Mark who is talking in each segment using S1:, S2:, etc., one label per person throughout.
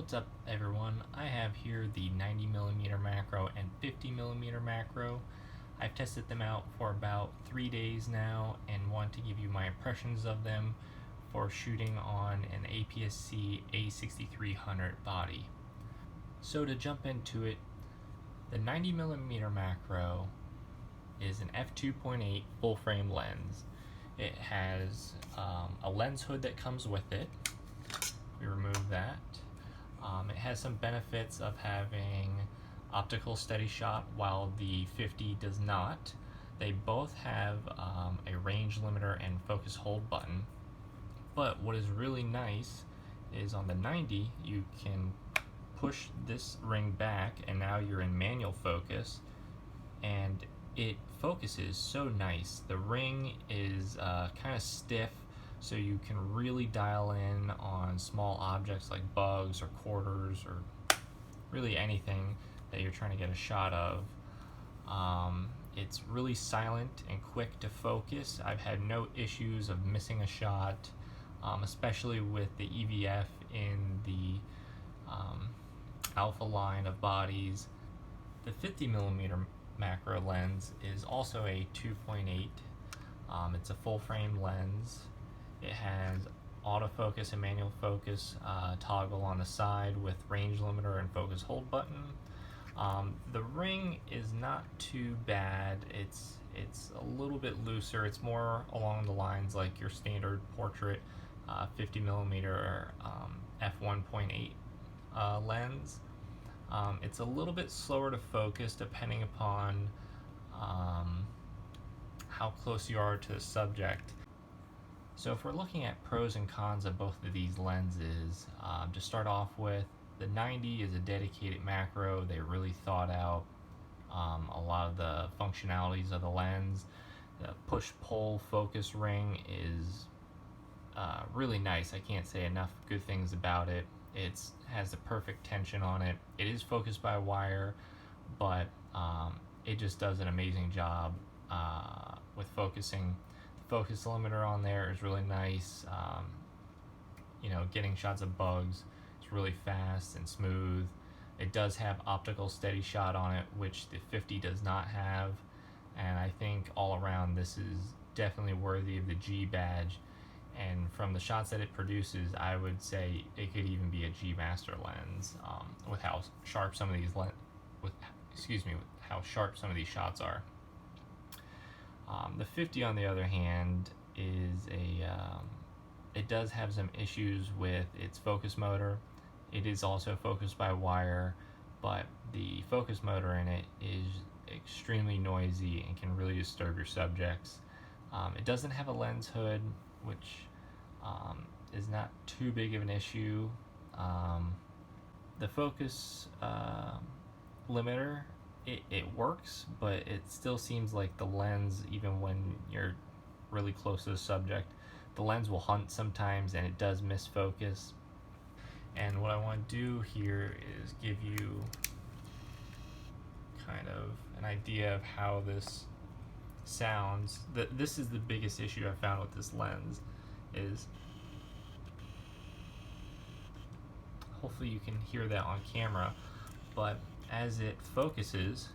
S1: What's up everyone? I have here the 90mm macro and 50mm macro. I've tested them out for about 3 days now and want to give you my impressions of them for shooting on an APS-C a6300 body. So to jump into it, the 90mm macro is an f2.8 full frame lens. It has a lens hood that comes with it. We remove that. It has some benefits of having optical steady shot while the 50 does not. They both have a range limiter and focus hold button, but what is really nice is on the 90 you can push this ring back and now you're in manual focus and it focuses so nice. The ring is kind of stiff, so you can really dial in on small objects like bugs or quarters or really anything that you're trying to get a shot of. It's really silent and quick to focus. I've had no issues of missing a shot, especially with the EVF in the alpha line of bodies. The 50mm macro lens is also a 2.8. It's a full frame lens. It has autofocus and manual focus toggle on the side with range limiter and focus hold button. The ring is not too bad. It's a little bit looser. It's more along the lines like your standard portrait 50mm f1.8 lens. It's a little bit slower to focus depending upon how close you are to the subject. So if we're looking at pros and cons of both of these lenses, to start off with, the 90 is a dedicated macro. They really thought out a lot of the functionalities of the lens. The push-pull focus ring is really nice. I can't say enough good things about it. It has the perfect tension on it. It is focused by wire, but it just does an amazing job with focusing. Focus limiter on there is really nice. Getting shots of bugs, it's really fast and smooth. It does have optical steady shot on it, which the 50 does not have, and I think all around this is definitely worthy of the G badge. And from the shots that it produces, I would say it could even be a G master lens with how sharp some of these with how sharp some of these shots are. The 50 on the other hand is it does have some issues with its focus motor. It is also focused by wire, but the focus motor in it is extremely noisy and can really disturb your subjects. It doesn't have a lens hood, which is not too big of an issue. The focus limiter, it works, but it still seems like the lens, even when you're really close to the subject, the lens will hunt sometimes and it does miss focus. And what I want to do here is give you kind of an idea of how this sounds. This is the biggest issue I found with this lens, is hopefully you can hear that on camera, but as it focuses,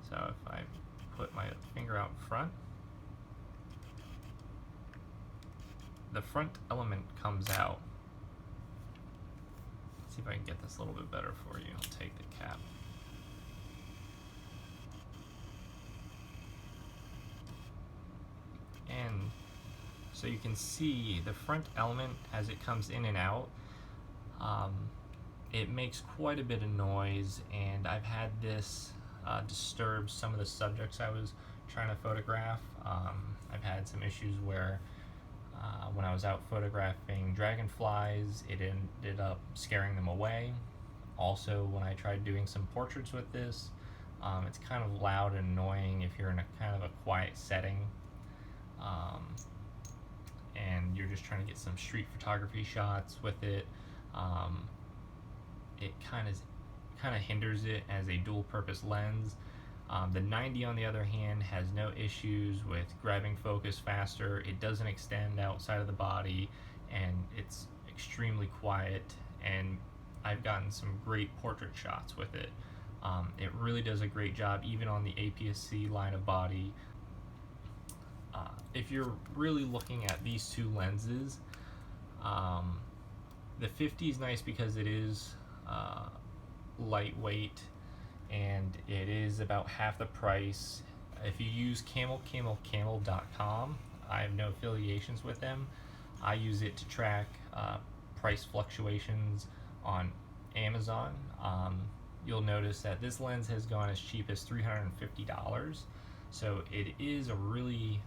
S1: so if I put my finger out front, the front element comes out. Let's see if I can get this a little bit better for you. I'll take the cap. And so you can see the front element as it comes in and out. It makes quite a bit of noise, and I've had this disturb some of the subjects I was trying to photograph. I've had some issues where when I was out photographing dragonflies, it ended up scaring them away. Also, when I tried doing some portraits with this, it's kind of loud and annoying if you're in a kind of a quiet setting. And you're just trying to get some street photography shots with it. It kind of hinders it as a dual-purpose lens. The 90 on the other hand has no issues with grabbing focus faster. It doesn't extend outside of the body, and it's extremely quiet. And I've gotten some great portrait shots with it. It really does a great job even on the APS-C line of body. If you're really looking at these two lenses, the 50 is nice because it is lightweight and it is about half the price. If you use camel.com, I have no affiliations with them. I use it to track price fluctuations on Amazon. You'll notice that this lens has gone as cheap as $350, so it is a really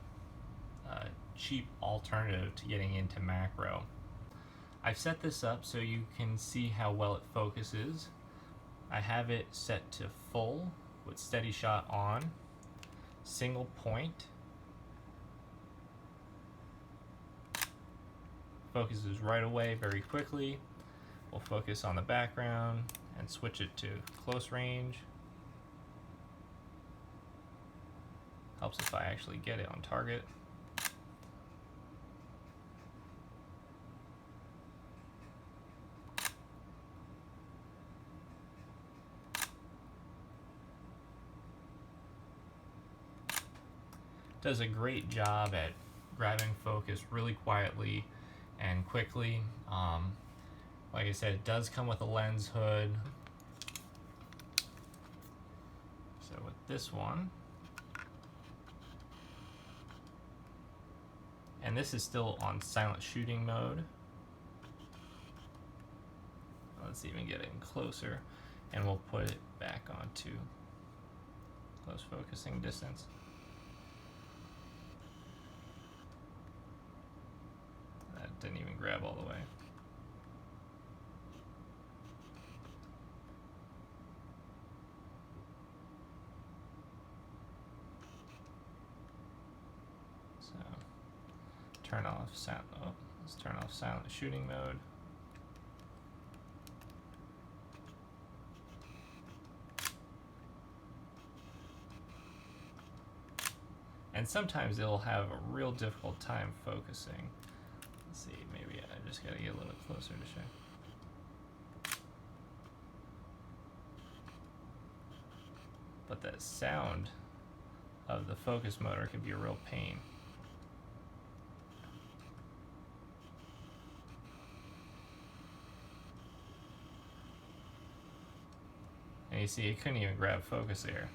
S1: cheap alternative to getting into macro. I've set this up so you can see how well it focuses. I have it set to full with steady shot on, single point, focuses right away very quickly. We'll focus on the background and switch it to close range. Helps if I actually get it on target. Does a great job at grabbing focus really quietly and quickly. Like I said, it does come with a lens hood. So with this one, and this is still on silent shooting mode. Let's even get in closer and we'll put it back onto close focusing distance. That didn't even grab all the way. So let's turn off silent shooting mode. And sometimes it'll have a real difficult time focusing. Let's see, maybe I just gotta get a little closer to show. But the sound of the focus motor can be a real pain. And you see, it couldn't even grab focus there.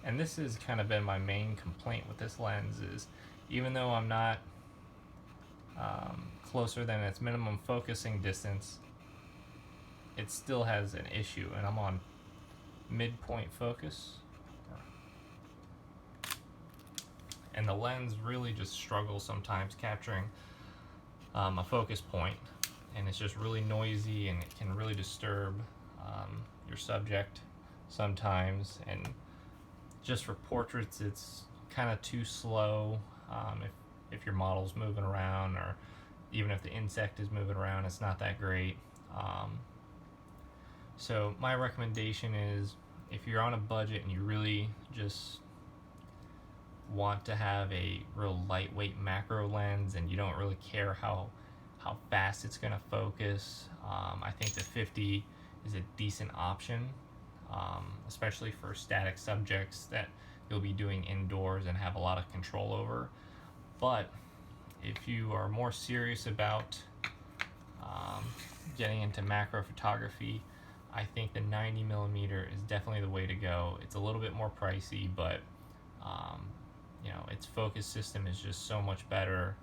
S1: And this has kind of been my main complaint with this lens is, even though I'm not closer than its minimum focusing distance, it still has an issue, and I'm on midpoint focus. And the lens really just struggles sometimes capturing a focus point, and it's just really noisy and it can really disturb your subject sometimes. And just for portraits, it's kind of too slow. If your model's moving around, or even if the insect is moving around, it's not that great. So my recommendation is, if you're on a budget and you really just want to have a real lightweight macro lens and you don't really care how fast it's going to focus, I think the 50 is a decent option. Especially for static subjects that you'll be doing indoors and have a lot of control over. But if you are more serious about getting into macro photography, I think the 90mm is definitely the way to go. It's a little bit more pricey, but you know, its focus system is just so much better,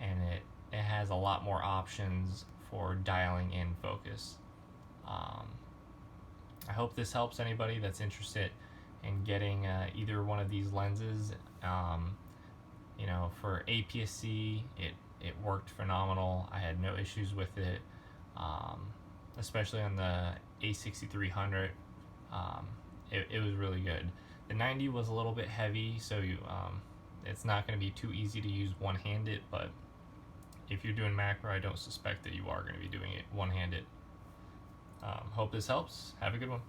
S1: and it has a lot more options for dialing in focus. I hope this helps anybody that's interested in getting either one of these lenses. You know, for APS-C, it worked phenomenal. I had no issues with it, especially on the a6300. It was really good. The 90 was a little bit heavy, so it's not going to be too easy to use one-handed, but if you're doing macro, I don't suspect that you are going to be doing it one-handed. Hope this helps. Have a good one.